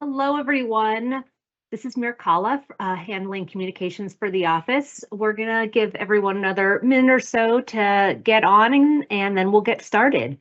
Hello, everyone. This is Mirkala, handling communications for the office. We're going to give everyone another minute or so to get on, and then we'll get started.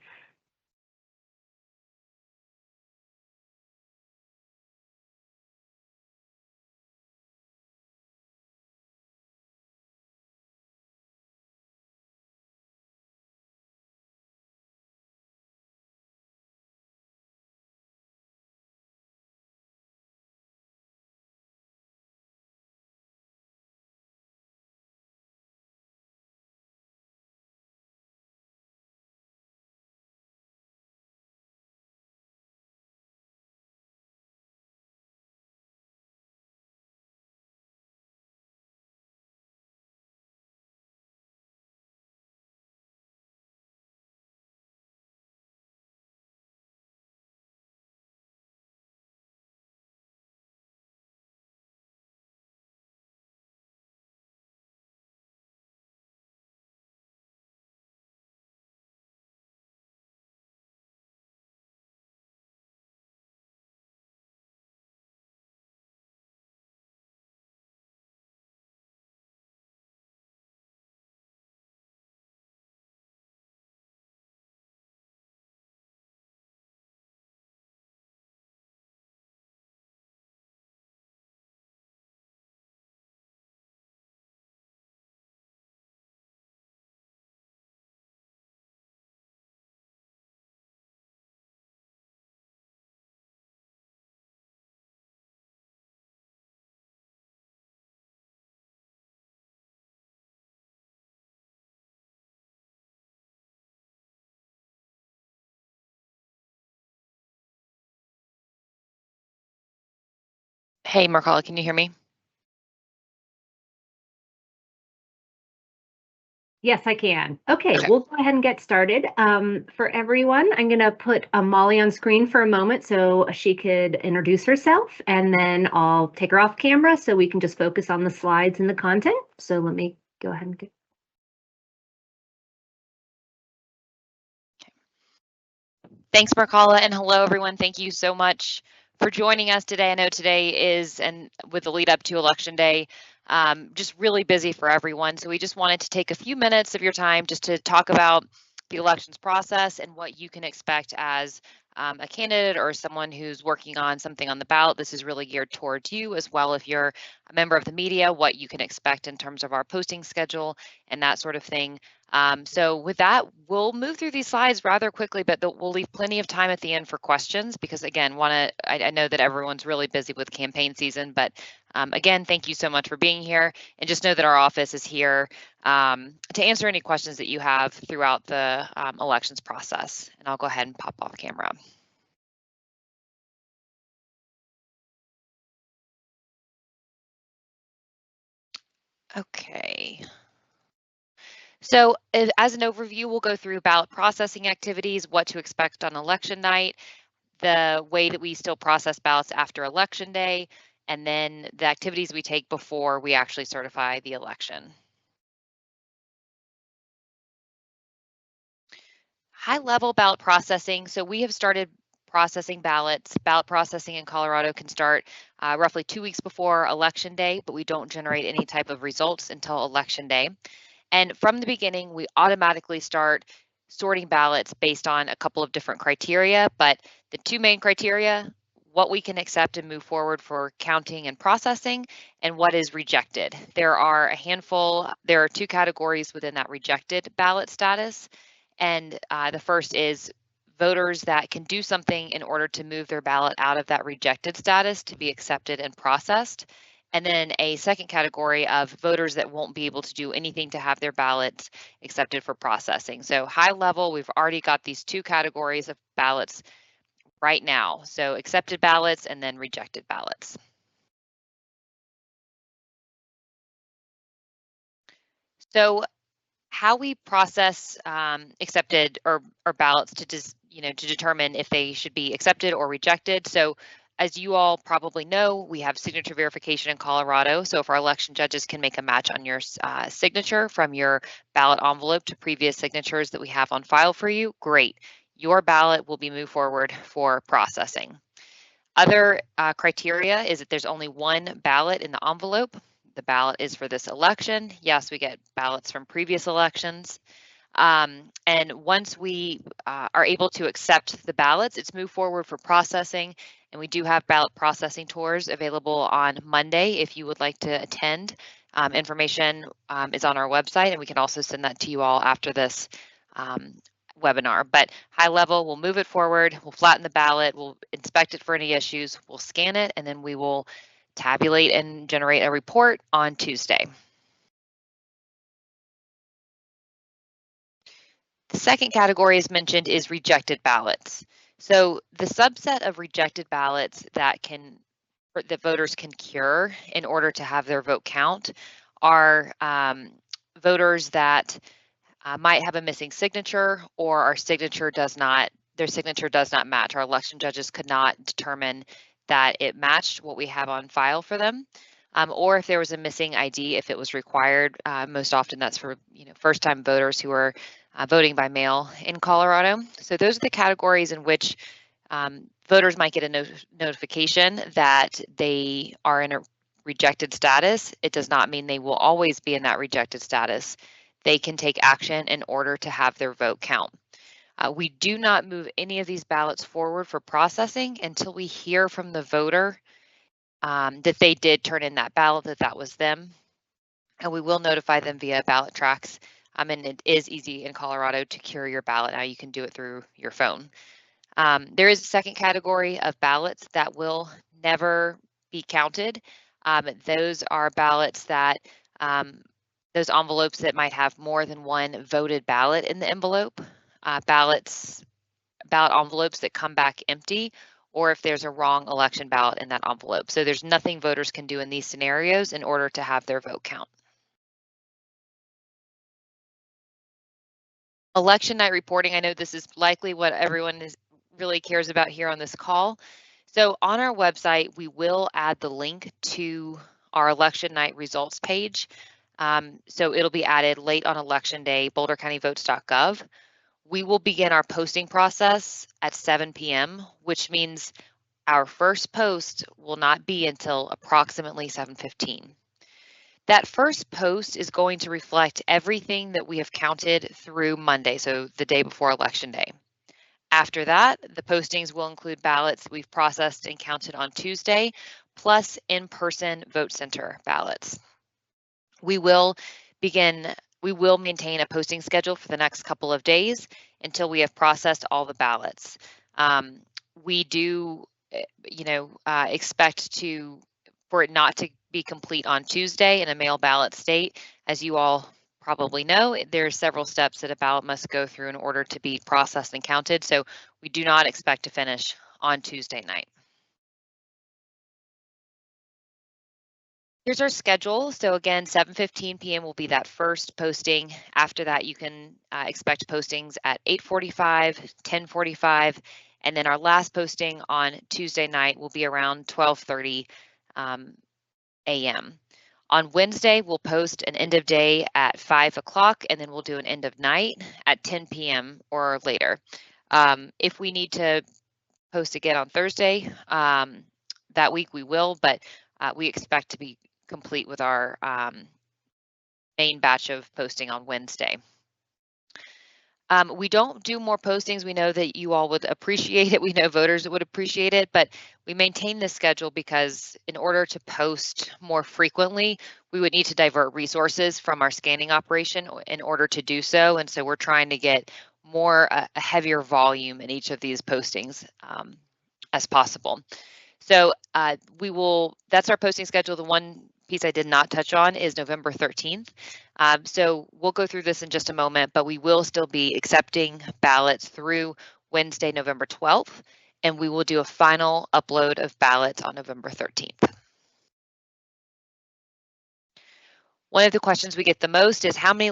Hey, Marcella, can you hear me? Yes, I can. Okay, Okay. we'll go ahead and get started. For everyone, I'm going to put Molly on screen for a moment so she could introduce herself, and then I'll take her off camera so we can just focus on the slides and the content. So let me go ahead and get. Thanks, Marcella, and hello, everyone. Thank you so much for joining us today. I know today is, and with the lead up to Election Day, just really busy for everyone. So we just wanted to take a few minutes of your time just to talk about the elections process and what you can expect as a candidate or someone who's working on something on the ballot. This is really geared towards you as well. If you're a member of the media, what you can expect in terms of our posting schedule and that sort of thing. So with that, we'll move through these slides rather quickly, but we'll leave plenty of time at the end for questions because again, I know that everyone's really busy with campaign season, but again, thank you so much for being here, and just know that our office is here to answer any questions that you have throughout the elections process. And I'll go ahead and pop off camera. Okay. So as an overview, we'll go through ballot processing activities, what to expect on election night, the way that we still process ballots after Election Day, and then the activities we take before we actually certify the election. High-level ballot processing. So we have started processing ballots. Ballot processing in Colorado can start roughly 2 weeks before Election Day, but we don't generate any type of results until Election Day. And from the beginning, we automatically start sorting ballots based on a couple of different criteria, but the two main criteria, what we can accept and move forward for counting and processing, and what is rejected. There are two categories within that rejected ballot status. And the first is voters that can do something in order to move their ballot out of that rejected status to be accepted and processed. And then a second category of voters that won't be able to do anything to have their ballots accepted for processing. So high level, we've already got these two categories of ballots right now. So accepted ballots and then rejected ballots. So how we process accepted or ballots to to determine if they should be accepted or rejected. So as you all probably know, we have signature verification in Colorado. So if our election judges can make a match on your signature from your ballot envelope to previous signatures that we have on file for you, great. Your ballot will be moved forward for processing. other criteria is that there's only one ballot in the envelope. The ballot is for this election. Yes, we get ballots from previous elections. And once we are able to accept the ballots, it's moved forward for processing. And we do have ballot processing tours available on Monday if you would like to attend. Information is on our website, and we can also send that to you all after this webinar. But high level, we'll move it forward, we'll flatten the ballot, we'll inspect it for any issues, we'll scan it, and then we will tabulate and generate a report on Tuesday. The second category, as mentioned, is rejected ballots. So the subset of rejected ballots that voters can cure in order to have their vote count are voters that might have a missing signature, or their signature does not match. Our election judges could not determine that it matched what we have on file for them. Or if there was a missing ID, if it was required. Most often that's for first-time voters who are voting by mail in Colorado. So those are the categories in which voters might get a notification that they are in a rejected status. It does not mean they will always be in that rejected status. They can take action in order to have their vote count. We do not move any of these ballots forward for processing until we hear from the voter that they did turn in that ballot, that was them. And we will notify them via ballot tracks. And it is easy in Colorado to cure your ballot. Now you can do it through your phone. There is a second category of ballots that will never be counted. Those are ballots that, those envelopes that might have more than one voted ballot in the envelope, ballot envelopes that come back empty, or if there's a wrong election ballot in that envelope. So there's nothing voters can do in these scenarios in order to have their vote count. Election night reporting, I know this is likely what everyone really cares about here on this call. So on our website, we will add the link to our election night results page. So it'll be added late on election day, bouldercountyvotes.gov. We will begin our posting process at 7 p.m., which means our first post will not be until approximately 7:15. That first post is going to reflect everything that we have counted through Monday, so the day before Election Day. After that, the postings will include ballots we've processed and counted on Tuesday, plus in-person vote center ballots. We will maintain a posting schedule for the next couple of days until we have processed all the ballots. We do, expect for it not to be complete on Tuesday in a mail ballot state. As you all probably know, there are several steps that a ballot must go through in order to be processed and counted. So we do not expect to finish on Tuesday night. Here's our schedule. So again, 7:15 p.m. will be that first posting. After that, you can expect postings at 8:45, 10:45, and then our last posting on Tuesday night will be around 12:30 a.m. On Wednesday, we'll post an end of day at 5 o'clock, and then we'll do an end of night at 10 p.m. or later. If we need to post again on Thursday that week, we will, but we expect to be complete with our main batch of posting on Wednesday. We don't do more postings. We know that you all would appreciate it. We know voters would appreciate it, but we maintain this schedule because in order to post more frequently, we would need to divert resources from our scanning operation in order to do so. And so we're trying to get a heavier volume in each of these postings as possible. So that's our posting schedule. The one piece I did not touch on is November 13th. So we'll go through this in just a moment, but we will still be accepting ballots through Wednesday, November 12th, and we will do a final upload of ballots on November 13th. One of the questions we get the most is how many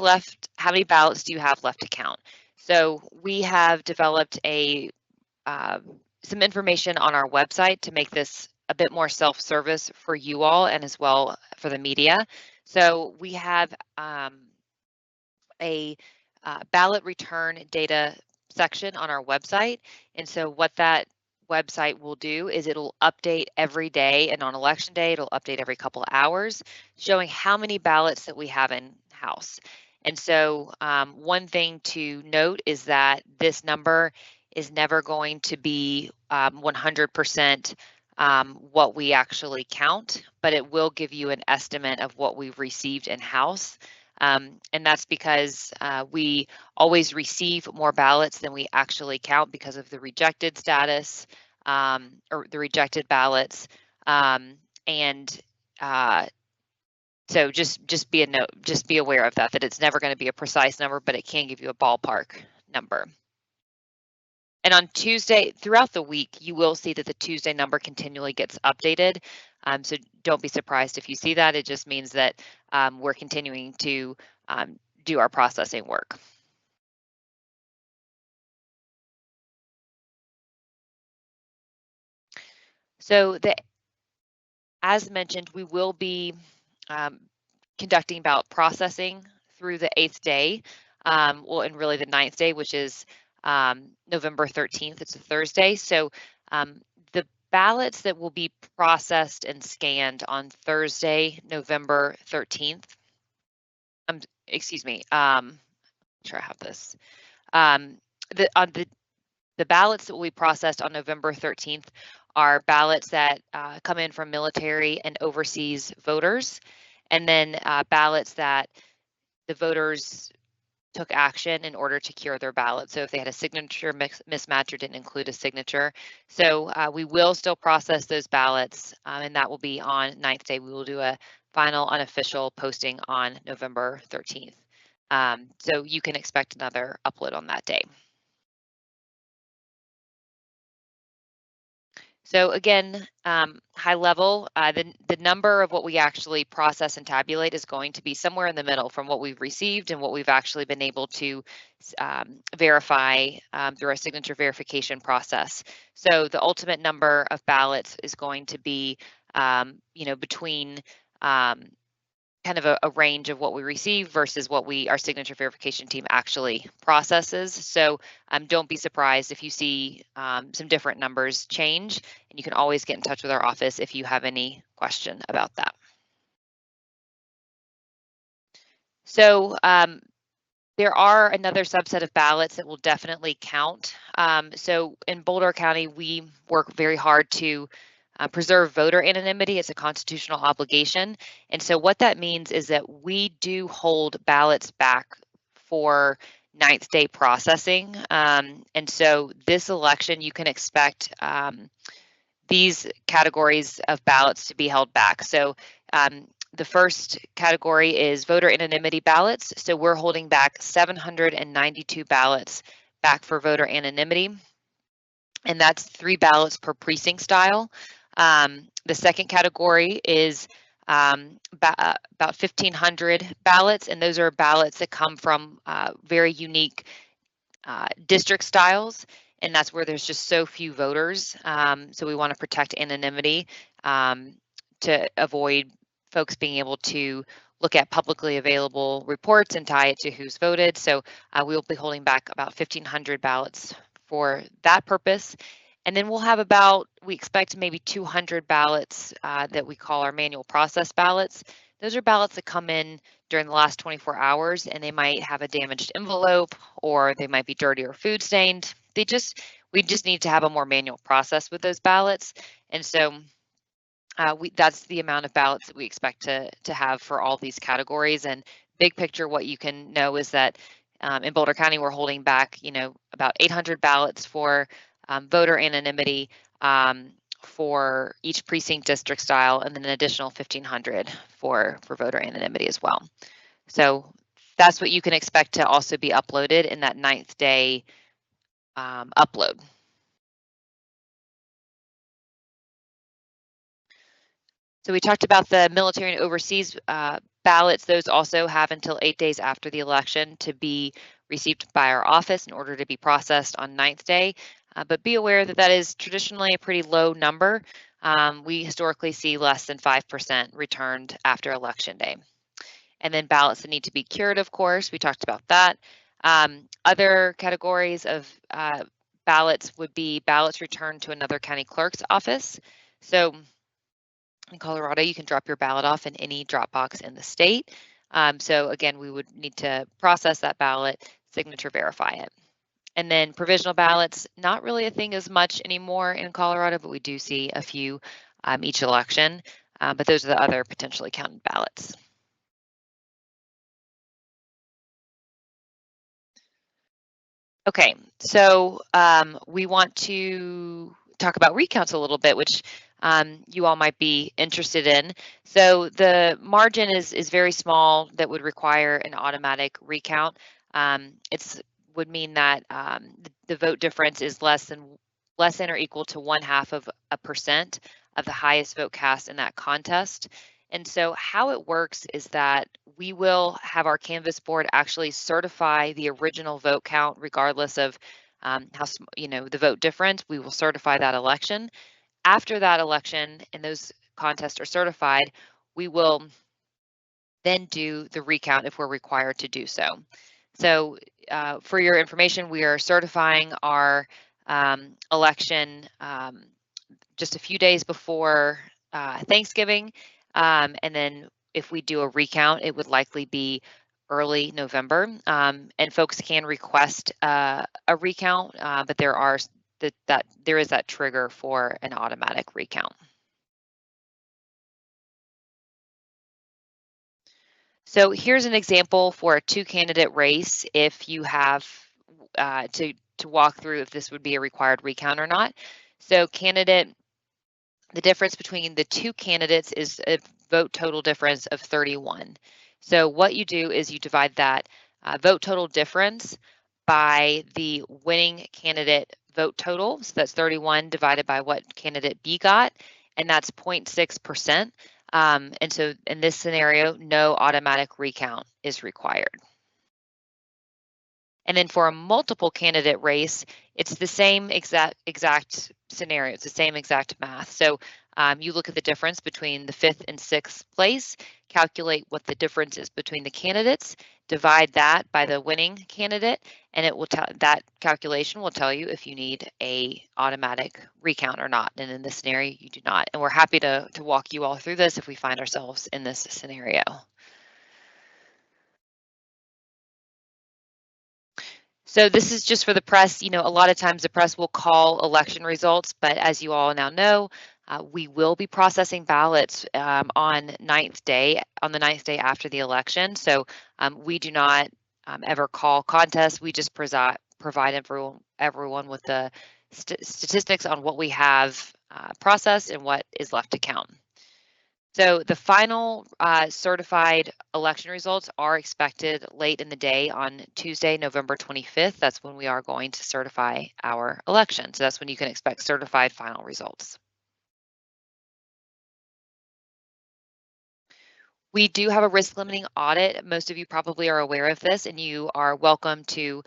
ballots do you have left to count? So we have developed some information on our website to make this a bit more self-service for you all and as well for the media. So we have a ballot return data section on our website. And so what that website will do is it'll update every day, and on election day, it'll update every couple of hours, showing how many ballots that we have in house. And so one thing to note is that this number is never going to be 100% what we actually count, but it will give you an estimate of what we've received in house. And that's because we always receive more ballots than we actually count because of the rejected status or the rejected ballots. And so just be aware of that it's never going to be a precise number, but it can give you a ballpark number. And on Tuesday, throughout the week, you will see that the Tuesday number continually gets updated. So don't be surprised if you see that. It just means that we're continuing to do our processing work. So as mentioned, we will be conducting ballot processing through the 8th day, well, and really the 9th day, which is November 13th. It's a Thursday. So the ballots that will be processed and scanned on Thursday, November 13th. Excuse me. Sure I have this. The ballots that will be processed on November 13th are ballots that come in from military and overseas voters, and then ballots that the voters took action in order to cure their ballot. So if they had a signature mismatch or didn't include a signature. So we will still process those ballots, and that will be on 9th day. We will do a final unofficial posting on November 13th. So you can expect another upload on that day. So again, high level, the number of what we actually process and tabulate is going to be somewhere in the middle from what we've received and what we've actually been able to verify through our signature verification process. So the ultimate number of ballots is going to be, between kind of a range of what we receive versus what our signature verification team actually processes. So don't be surprised if you see some different numbers change, and you can always get in touch with our office if you have any question about that. So there are another subset of ballots that will definitely count. So in Boulder County, we work very hard to preserve voter anonymity. It's a constitutional obligation. And so what that means is that we do hold ballots back for 9th day processing. And so this election, you can expect these categories of ballots to be held back. So the first category is voter anonymity ballots. So we're holding back 792 ballots back for voter anonymity. And that's 3 ballots per precinct style. The second category is about 1,500 ballots, and those are ballots that come from very unique district styles, and that's where there's just so few voters. So we want to protect anonymity to avoid folks being able to look at publicly available reports and tie it to who's voted. So we'll be holding back about 1,500 ballots for that purpose. And then we'll have we expect maybe 200 ballots that we call our manual process ballots. Those are ballots that come in during the last 24 hours, and they might have a damaged envelope, or they might be dirty or food stained. We just need to have a more manual process with those ballots. And so that's the amount of ballots that we expect to have for all these categories. And big picture, what you can know is that in Boulder County, we're holding back, about 800 ballots for voter anonymity for each precinct district style, and then an additional 1,500 for voter anonymity as well. So that's what you can expect to also be uploaded in that 9th day upload. So we talked about the military and overseas ballots. Those also have until 8 days after the election to be received by our office in order to be processed on 9th day. But be aware that that is traditionally a pretty low number. We historically see less than 5% returned after election day. And then ballots that need to be cured, of course, we talked about that. Other categories of ballots would be ballots returned to another county clerk's office. So in Colorado, you can drop your ballot off in any drop box in the state. So again, we would need to process that ballot, signature verify it. And then provisional ballots, not really a thing as much anymore in Colorado, but we do see a few each election. But those are the other potentially counted ballots. Okay, so we want to talk about recounts a little bit, which you all might be interested in. So the margin is very small that would require an automatic recount. It's would mean that the vote difference is less than or equal to 0.5% of the highest vote cast in that contest. And so how it works is that we will have our Canvas board actually certify the original vote count regardless of how, the vote difference. We will certify that election. After that election and those contests are certified, we will then do the recount if we're required to do so. So for your information, we are certifying our election just a few days before Thanksgiving. And then if we do a recount, it would likely be early November. And folks can request a recount, but there is that trigger for an automatic recount. So here's an example for a 2-candidate race if you have to walk through if this would be a required recount or not. So the difference between the 2 candidates is a vote total difference of 31. So what you do is you divide that vote total difference by the winning candidate vote total. So that's 31 divided by what candidate B got, and that's 0.6%. And so in this scenario, no automatic recount is required. And then for a multiple candidate race, it's the same exact scenario. It's the same exact math. So you look at the difference between the 5th and 6th place, calculate what the difference is between the candidates, divide that by the winning candidate, and it will that calculation will tell you if you need a automatic recount or not. And in this scenario, you do not. And we're happy to walk you all through this if we find ourselves in this scenario. So this is just for the press. A lot of times the press will call election results, but as you all now know, we will be processing ballots on the 9th day after the election. So we do not ever call contests. We just provide everyone with the statistics on what we have processed and what is left to count. So the final certified election results are expected late in the day on Tuesday, November 25th. That's when we are going to certify our election. So that's when you can expect certified final results. We do have a risk limiting audit. Most of you probably are aware of this, and you are welcome to,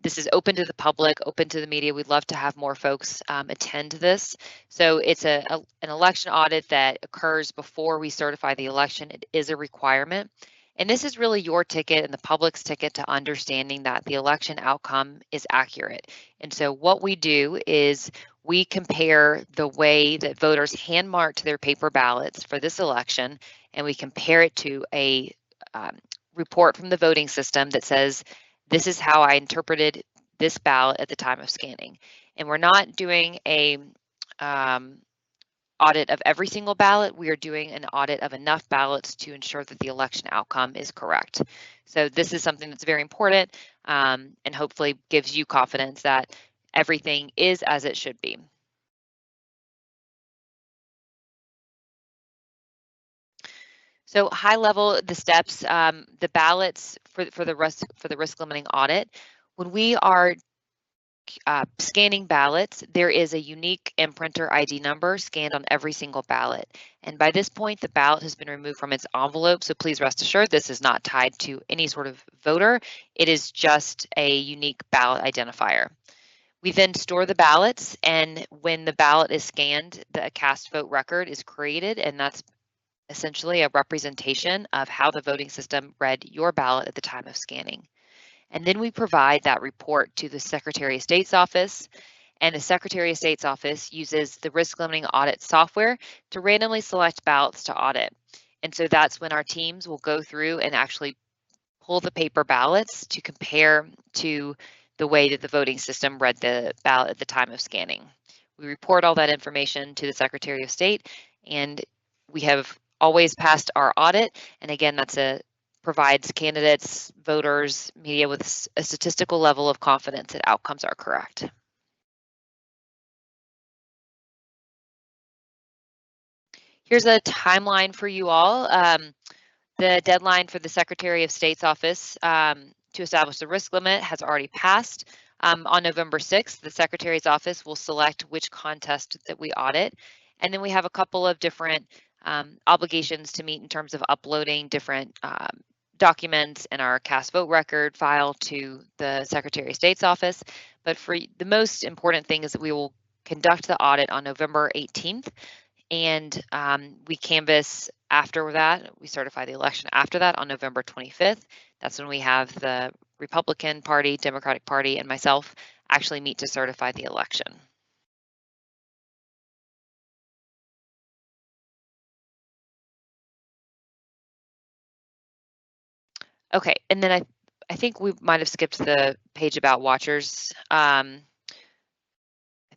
this is open to the public, open to the media. We'd love to have more folks attend this. So it's an election audit that occurs before we certify the election. It is a requirement. And this is really your ticket and the public's ticket to understanding that the election outcome is accurate. And so what we do is we compare the way that voters hand marked their paper ballots for this election, and we compare it to a report from the voting system that says, this is how I interpreted this ballot at the time of scanning. And we're not doing a audit of every single ballot. We are doing an audit of enough ballots to ensure that the election outcome is correct. So this is something that's very important and hopefully gives you confidence that everything is as it should be. So high level, the steps, the ballots for the risk limiting audit. When we are scanning ballots, there is a unique imprinter ID number scanned on every single ballot. And by this point, the ballot has been removed from its envelope. So please rest assured, this is not tied to any sort of voter. It is just a unique ballot identifier. We then store the ballots, and when the ballot is scanned, the cast vote record is created, and that's essentially a representation of how the voting system read your ballot at the time of scanning. And then we provide that report to the Secretary of State's office, and the Secretary of State's office uses the risk limiting audit software to randomly select ballots to audit. And so that's when our teams will go through and actually pull the paper ballots to compare to the way that the voting system read the ballot at the time of scanning. We report all that information to the Secretary of State, and we have always passed our audit. And again, provides candidates, voters, media with a statistical level of confidence that outcomes are correct. Here's a timeline for you all. The deadline for the Secretary of State's office to establish the risk limit has already passed. On November 6th, the Secretary's office will select which contest that we audit. And then we have a couple of different obligations to meet in terms of uploading different documents in our cast vote record file to the Secretary of State's office. But for the most important thing is that we will conduct the audit on November 18th. And we canvass after that. We certify the election after that on November 25th. That's when we have the Republican Party, Democratic Party, and myself actually meet to certify the election. Okay, and then I think we might have skipped the page about watchers. I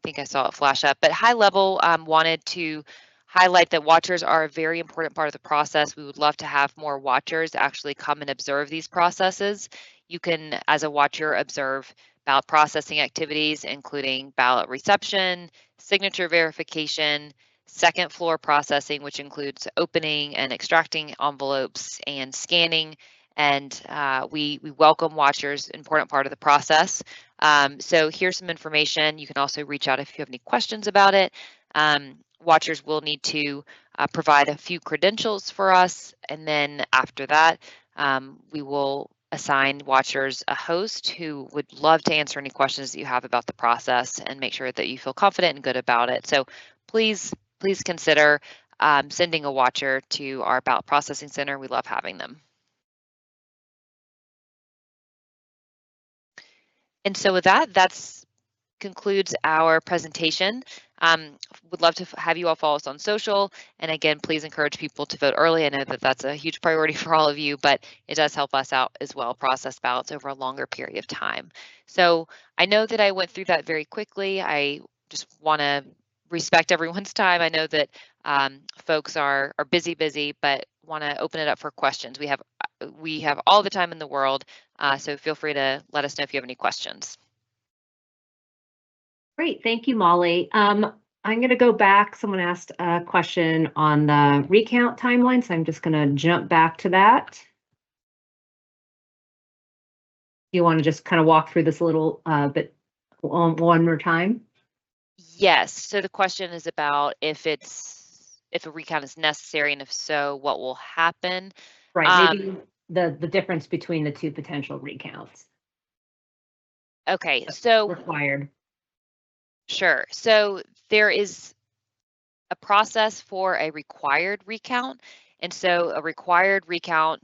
think I saw it flash up, but high level wanted to highlight that watchers are a very important part of the process. We would love to have more watchers actually come and observe these processes. You can, as a watcher, observe ballot processing activities, including ballot reception, signature verification, second floor processing, which includes opening and extracting envelopes and scanning. And we welcome watchers, important part of the process. So here's some information. You can also reach out if you have any questions about it. Watchers will need to provide a few credentials for us, and then after that, we will assign watchers a host who would love to answer any questions that you have about the process and make sure that you feel confident and good about it. So please consider sending a watcher to our ballot processing center. We love having them. And so with that, concludes our presentation. Would love to have you all follow us on social. And again, please encourage people to vote early. I know that that's a huge priority for all of you, but it does help us out as well, process ballots over a longer period of time. So I know that I went through that very quickly. I just want to respect everyone's time. I know that folks are busy, but want to open it up for questions. We have all the time in the world, so feel free to let us know if you have any questions. Great, thank you, Molly. I'm going to go back. Someone asked a question on the recount timeline, so I'm just going to jump back to that. You want to just kind of walk through this a little bit one more time? Yes. So the question is about if a recount is necessary, and if so, what will happen? Right. Maybe the difference between the two potential recounts. Okay. So required. Sure. So there is a process for a required recount, and so a required recount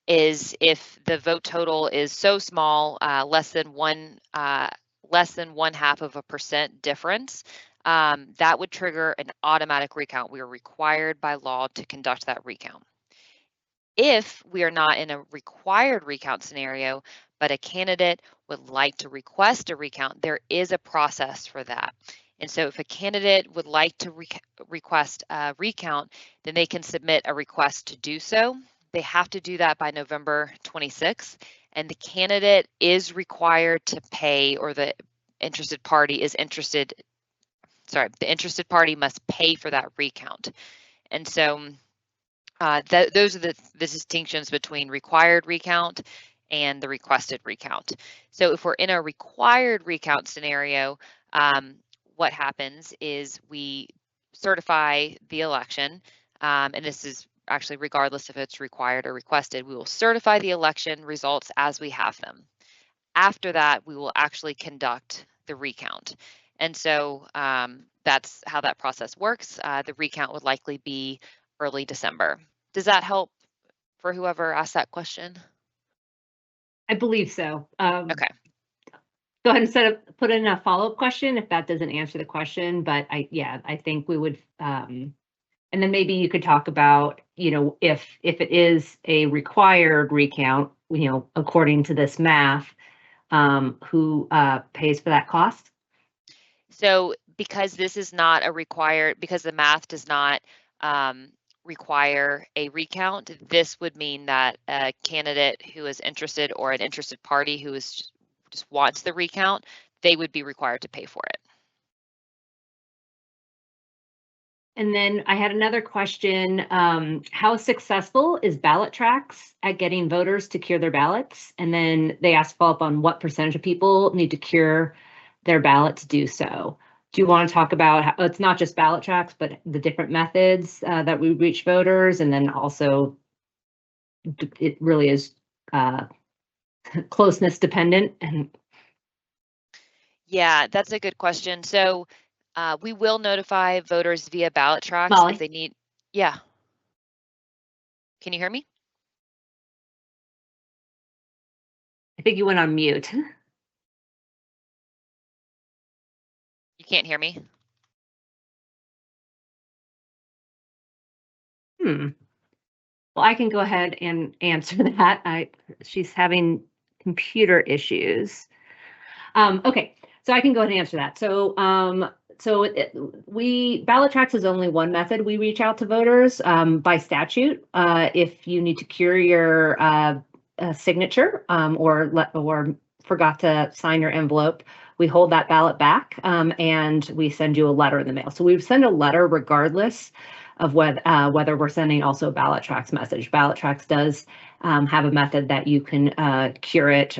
is if the vote total is so small, less than 0.5% difference, that would trigger an automatic recount. We are required by law to conduct that recount. If we are not in a required recount scenario, but a candidate would like to request a recount, there is a process for that. And so if a candidate would like to request a recount, then they can submit a request to do so. They have to do that by November 26th, and the candidate is required to pay, or the interested party must pay for that recount. And so those are the distinctions between required recount and the requested recount. So if we're in a required recount scenario, what happens is we certify the election, and this is actually regardless if it's required or requested. We will certify the election results as we have them. After that, we will actually conduct the recount. And so that's how that process works. The recount would likely be early December. Does that help for whoever asked that question? I believe so. Okay. Go ahead and put in a follow-up question if that doesn't answer the question, but I think we would, and then maybe you could talk about, if it is a required recount, according to this math, who pays for that cost? So because this is not a required, because the math does not require a recount, this would mean that a candidate who is interested or an interested party who is just wants the recount, they would be required to pay for it. And then I had another question. How successful is BallotTrax at getting voters to cure their ballots? And then they asked follow up on what percentage of people need to cure their ballot to do so. Do you want to talk about how it's not just BallotTrax, but the different methods that we reach voters? And then also it really is closeness dependent. And Yeah, that's a good question. So we will notify voters via BallotTrax if Molly, they need. Yeah. Can you hear me? I think you went on mute. You can't hear me? Well, I can go ahead and answer that. She's having computer issues. Okay, so I can go ahead and answer that. BallotTrax is only one method we reach out to voters by statute. If you need to cure your signature or forgot to sign your envelope, we hold that ballot back and we send you a letter in the mail. So we send a letter regardless of whether we're sending also a BallotTrax message. BallotTrax does have a method that you can cure it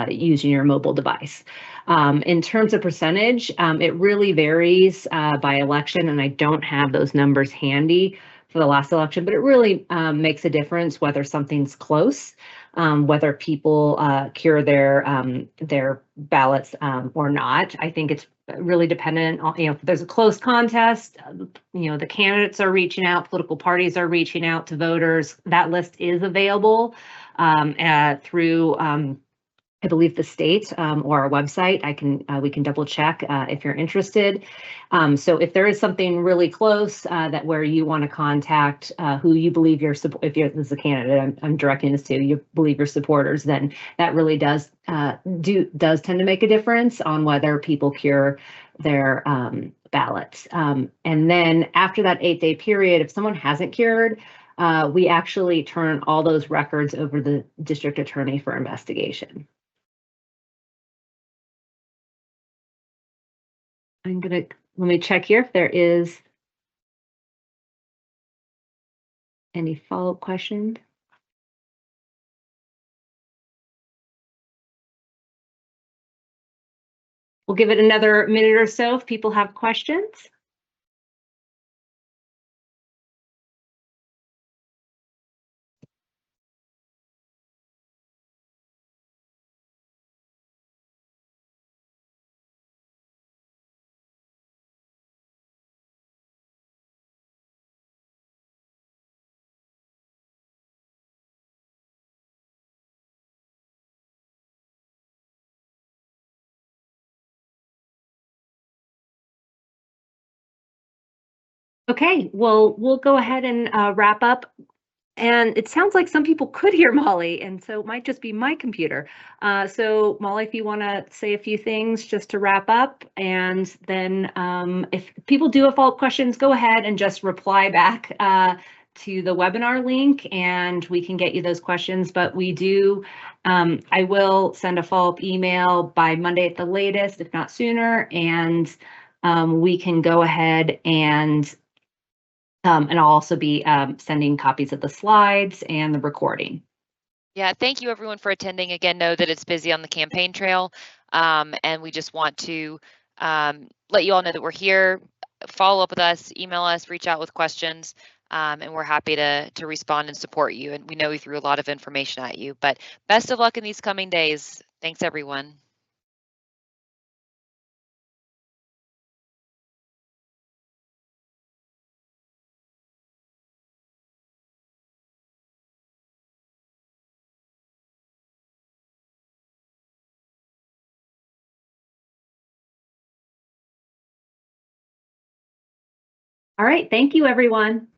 using your mobile device. In terms of percentage, it really varies by election, and I don't have those numbers handy for the last election, but it really makes a difference whether something's close, whether people cure their ballots or not. I think it's really dependent on, if there's a close contest, the candidates are reaching out, political parties are reaching out to voters. That list is available through I believe the state or our website. We can double check if you're interested. So if there is something really close where you want to contact who you believe if you're this is a candidate, I'm directing this to, you believe your supporters, then that really does tend to make a difference on whether people cure their ballots. And then after that 8-day period, if someone hasn't cured, we actually turn all those records over to the district attorney for investigation. Let me check here if there is any follow-up questions. We'll give it another minute or so if people have questions. Okay, well, we'll go ahead and wrap up. And it sounds like some people could hear Molly, and so it might just be my computer. So Molly, if you want to say a few things just to wrap up, and then if people do have follow-up questions, go ahead and just reply back to the webinar link, and we can get you those questions. But I will send a follow-up email by Monday at the latest, if not sooner, and we can go ahead and I'll also be sending copies of the slides and the recording. Yeah, thank you everyone for attending. Again, know that it's busy on the campaign trail, and we just want to let you all know that we're here. Follow up with us, email us, reach out with questions, and we're happy to respond and support you. And we know we threw a lot of information at you, but best of luck in these coming days. Thanks, everyone. All right, thank you, everyone.